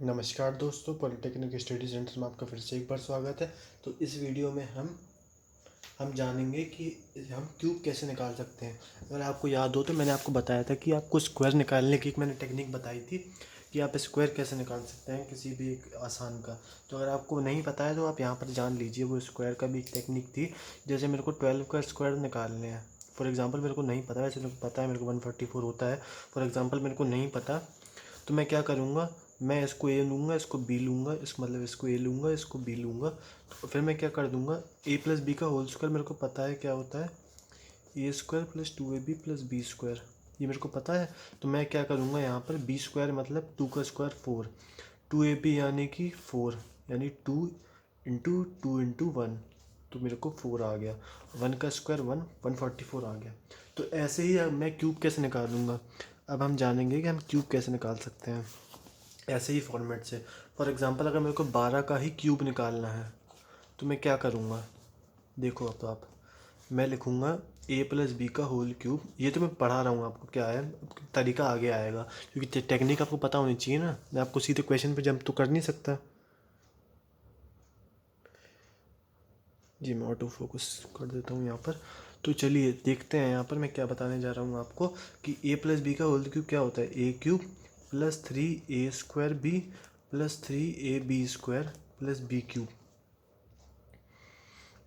नमस्कार दोस्तों, polytechnic study centre में आपका फिर से एक बार स्वागत है। तो इस वीडियो में हम जानेंगे कि हम क्यूब कैसे निकाल सकते हैं। अगर आपको याद हो तो मैंने आपको बताया था कि आपको स्क्वायर निकालने की एक मैंने टेक्निक बताई थी कि आप स्क्वायर कैसे निकाल सकते हैं किसी भी एक आसान का। तो अगर आपको नहीं पता है तो आप यहाँ पर जान लीजिए, वो स्क्वायर का भी एक टेक्निक थी। जैसे मेरे को 12 का स्क्वायर निकालने हैं, फॉर एग्ज़ाम्पल मेरे को नहीं पता, वैसे तो पता है मेरे को 144 होता है। फॉर एग्ज़ाम्पल मेरे को नहीं पता तो मैं क्या करूँगा, मैं इसको ए लूँगा, इसको बी लूँगा, इसको ए लूँगा, इसको बी लूँगा। तो फिर मैं क्या कर दूँगा, ए प्लस बी का होल स्क्वायर मेरे को पता है क्या होता है, A square plus 2ab plus B square, ये मेरे को पता है। तो मैं क्या करूँगा, यहाँ पर बी स्क्वायर मतलब 2 का स्क्वायर 4, 2ab यानी कि 4, यानी 2 इंटू 1, तो मेरे को 4 आ गया। 1 का स्क्वायर 1, 144 आ गया। तो ऐसे ही अब मैं क्यूब कैसे निकालूंगा, अब हम जानेंगे कि हम क्यूब कैसे निकाल सकते हैं ऐसे ही फॉर्मेट से। फॉर एग्ज़ाम्पल अगर मेरे को 12 का ही क्यूब निकालना है तो मैं क्या करूँगा, देखो अब तो आप, मैं लिखूँगा ए प्लस बी का होल क्यूब। ये तो मैं पढ़ा रहा हूँ आपको, क्या है तरीका आगे आएगा, क्योंकि टेक्निक आपको पता होनी चाहिए ना। मैं आपको सीधे क्वेश्चन पे जंप तो कर नहीं सकता। जी मैं ऑटो फोकस कर देता हूँ यहाँ पर। तो चलिए देखते हैं यहाँ पर मैं क्या बताने जा रहा हूँ आपको कि ए प्लस बी का होल क्यूब क्या होता है, A cube plus 3a² plus 3ab² plus B cube.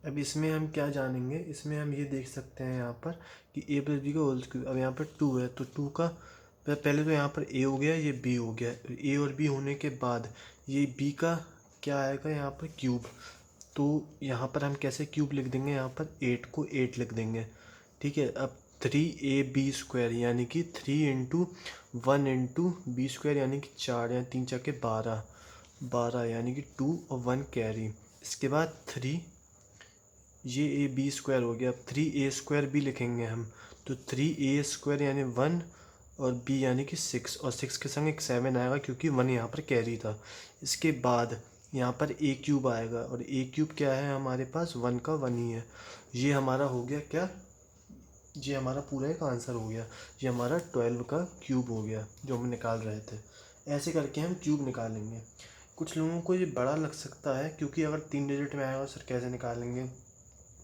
अब इसमें हम क्या जानेंगे, इसमें हम ये देख सकते हैं यहाँ पर कि ए प्लस बी का होल क्यूब। अब यहाँ पर 2 है तो 2 का पहले तो यहाँ पर ए हो गया, ये बी हो गया, ए और बी होने के बाद ये बी का क्या आएगा यहाँ पर क्यूब। तो यहाँ पर हम कैसे क्यूब लिख देंगे, यहाँ पर 8 को 8 लिख देंगे, ठीक है। अब 3ab² यानी कि 3 इंटू 1 इंटू बी² यानी कि 4, या 3 चौके 12, 12 यानी कि 2 और 1 कैरी। इसके बाद 3, ये ab² हो गया। अब 3a² भी लिखेंगे हम, तो 3a² यानी 1 और b यानी कि 6, और 6 के संग एक 7 आएगा क्योंकि 1 यहाँ पर कैरी था। इसके बाद यहाँ पर ए क्यूब आएगा, और ए क्यूब क्या है हमारे पास, 1 का 1 ही है। ये हमारा हो गया क्या, ये हमारा पूरा एक आंसर हो गया। ये हमारा 12 का क्यूब हो गया जो हम निकाल रहे थे। ऐसे करके हम क्यूब निकालेंगे। कुछ लोगों को ये बड़ा लग सकता है क्योंकि अगर 3 डिजिट में आएगा सर कैसे निकालेंगे,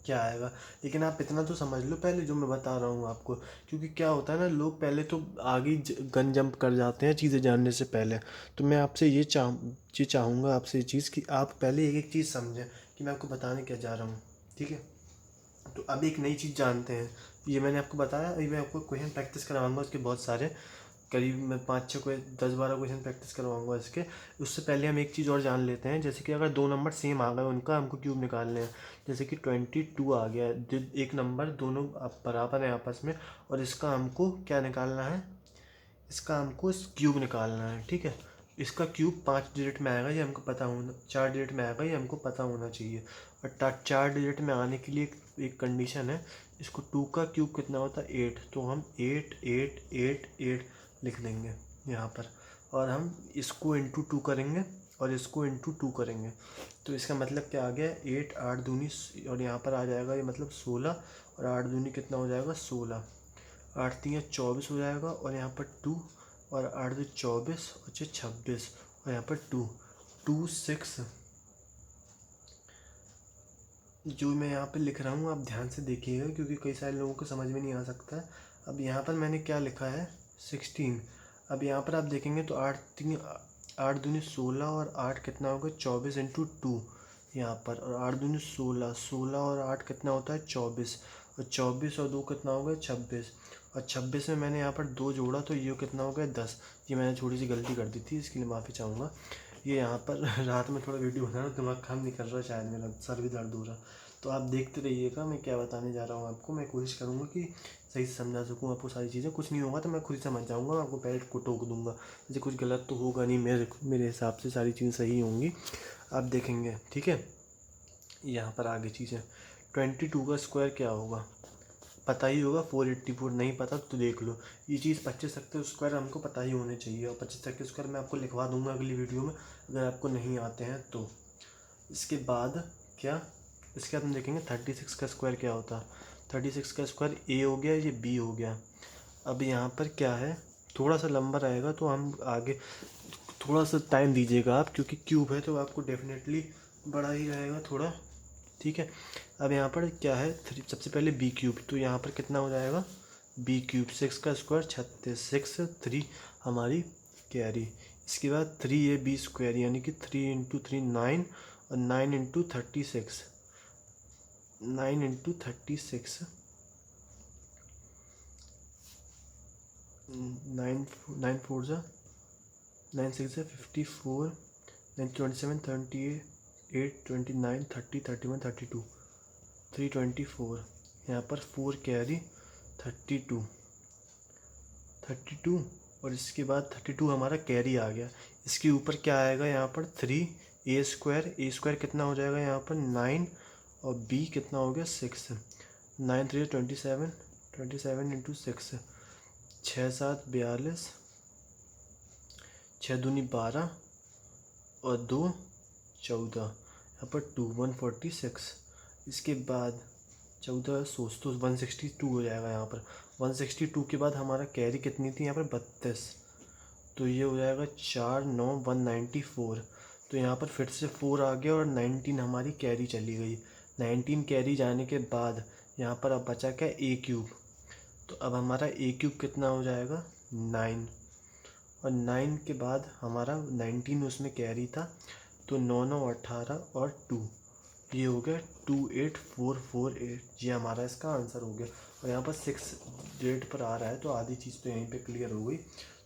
क्या आएगा, लेकिन आप इतना तो समझ लो पहले जो मैं बता रहा हूँ आपको। क्योंकि क्या होता है ना, लोग पहले तो आगे गन जंप कर जाते हैं चीज़ें जानने से पहले। तो मैं आपसे ये चाहूँगा आपसे ये चीज़ कि आप पहले एक एक चीज़ समझें कि मैं आपको बताने क्या जा रहा हूँ, ठीक है। तो अब एक नई चीज़ जानते हैं, ये मैंने आपको बताया, अभी मैं आपको क्वेश्चन प्रैक्टिस करवाऊंगा उसके बहुत सारे, करीब मैं 5-6 को 10-12 क्वेश्चन प्रैक्टिस करवाऊंगा इसके। उससे पहले हम एक चीज़ और जान लेते हैं, जैसे कि अगर 2 नंबर सेम आ गए उनका हमको क्यूब निकालने हैं। जैसे कि 22 आ गया, एक नंबर दोनों बराबर हैं आपस में, और इसका हमको क्या निकालना है, इसका हमको क्यूब निकालना है, ठीक है। इसका क्यूब 5 डिजिट में आएगा, ये हमको पता होना, 4 डिजिट में आएगा, ये हमको पता होना चाहिए। और 4 डिजिट में आने के लिए एक कंडीशन है, इसको 2 का क्यूब कितना होता है 8, तो हम 8 8 8 8 लिख देंगे यहाँ पर। और हम इसको इंटू 2 करेंगे और इसको इंटू 2 करेंगे, तो इसका मतलब क्या आ गया, 8 8 दूनी, और यहाँ पर आ जाएगा ये मतलब 16, और 8 दूनी कितना हो जाएगा 16, 8 3 24 हो जाएगा, और यहाँ पर 2, और 8 2 24 और 6 26, और यहाँ पर 2 2 6। जो मैं यहाँ पे लिख रहा हूँ आप ध्यान से देखिएगा क्योंकि कई सारे लोगों को समझ में नहीं आ सकता है। अब यहाँ पर मैंने क्या लिखा है 16। अब यहाँ पर आप देखेंगे तो 8 दूनी 16, और 8 कितना होगा 24 इंटू 2 यहाँ पर, और 8 दूनी 16, 16 और 8 कितना होता है 24, और 24 और 2 कितना होगा 26, और 26 में मैंने यहाँ पर 2 जोड़ा तो ये कितना हो गया 10। ये मैंने छोटी सी गलती कर दी थी, इसके लिए माफ़ी चाहूँगा। ये यहाँ पर रात में थोड़ा वीडियो बना रहा हूँ, दिमाग काम नहीं कर रहा, शायद मेरा सर भी दर्द हो रहा। तो आप देखते रहिएगा मैं क्या बताने जा रहा हूँ आपको। मैं कोशिश करूँगा कि सही से समझा सकूँ आपको सारी चीज़ें। कुछ नहीं होगा तो मैं खुद ही समझ जाऊँगा, मैं आपको पहले को टोक दूँगा। जैसे कुछ गलत तो होगा नहीं, मेरे हिसाब से सारी चीज़ें सही होंगी, आप देखेंगे, ठीक है। यहाँ पर आगे चीज़ें, 22 का स्क्वायर क्या होगा पता ही होगा, 484। नहीं पता तो देख लो, ये चीज़ 25 तक के स्क्वायर हमको पता ही होने चाहिए, और 25 तक के स्क्वायर मैं आपको लिखवा दूंगा अगली वीडियो में अगर आपको नहीं आते हैं तो। इसके बाद क्या, इसके बाद हम देखेंगे 36 का स्क्वायर क्या होता है। 36 का स्क्वायर ए हो गया, ये बी हो गया। अब यहाँ पर क्या है, थोड़ा सा लंबा रहेगा तो हम आगे थोड़ा सा टाइम दीजिएगा आप, क्योंकि क्यूब है तो आपको डेफिनेटली बड़ा ही रहेगा थोड़ा, ठीक है। अब यहाँ पर क्या है, थ्री, सबसे पहले बी क्यूब, तो यहाँ पर कितना हो जाएगा, बी क्यूब 6 का स्क्वायर 36, 6 3 हमारी कैरी। इसके बाद 3ab² यानी कि 3 × 3 9, और 9 × 36, 9 × 36, 9 9 4 जा 9 6 जा 54, 9 27 38 29 30 31 32, 324, यहाँ पर 4 कैरी 32, और इसके बाद 32 हमारा कैरी आ गया। इसके ऊपर क्या आएगा यहाँ पर 3a², कितना हो जाएगा यहाँ पर 9, और b कितना हो गया 6, 9 3 27, 27 × 6, 6 7 42, 6 दूनी 12, और 2 14, यहाँ पर 2 146। इसके बाद 14 सोच तो 162 हो जाएगा यहाँ पर। 162 के बाद हमारा कैरी कितनी थी यहाँ पर 32, तो ये हो जाएगा 4 9 194। तो यहाँ पर फिर से 4 आ गया और 19 हमारी कैरी चली गई। 19 कैरी जाने के बाद यहाँ पर अब बचा क्या, ए क्यूब। तो अब हमारा ए क्यूब कितना हो जाएगा 9, और 9 के बाद हमारा 19 उसमें कैरी था, तो 9 9 18 और 2, ये हो गया 28448। ये हमारा इसका आंसर हो गया। और यहाँ पर 6 डेट पर आ रहा है, तो आधी चीज़ तो यहीं पे क्लियर हो गई।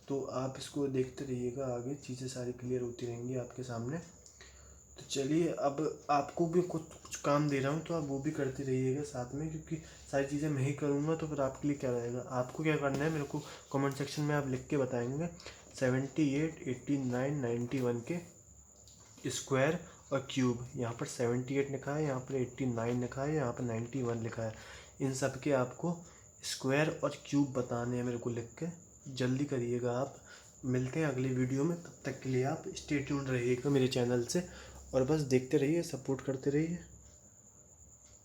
तो आप इसको देखते रहिएगा, आगे चीज़ें सारी क्लियर होती रहेंगी आपके सामने। तो चलिए, अब आपको भी कुछ काम दे रहा हूँ, तो आप वो भी करते रहिएगा साथ में, क्योंकि सारी चीज़ें मैं ही करूँगा तो फिर आपके लिए क्या रहेगा। आपको क्या करना है, मेरे को कमेंट सेक्शन में आप लिख के बताएंगे 78 89 91 के स्क्वायर और क्यूब। यहाँ पर 78 लिखा है, यहाँ पर 89 लिखा है, यहाँ पर 91 लिखा है। इन सब के आपको स्क्वायर और क्यूब बताने हैं मेरे को लिख के। जल्दी करिएगा आप। मिलते हैं अगली वीडियो में, तब तक के लिए आप स्टे ट्यून्ड रहिएगा मेरे चैनल से, और बस देखते रहिए, सपोर्ट करते रहिए।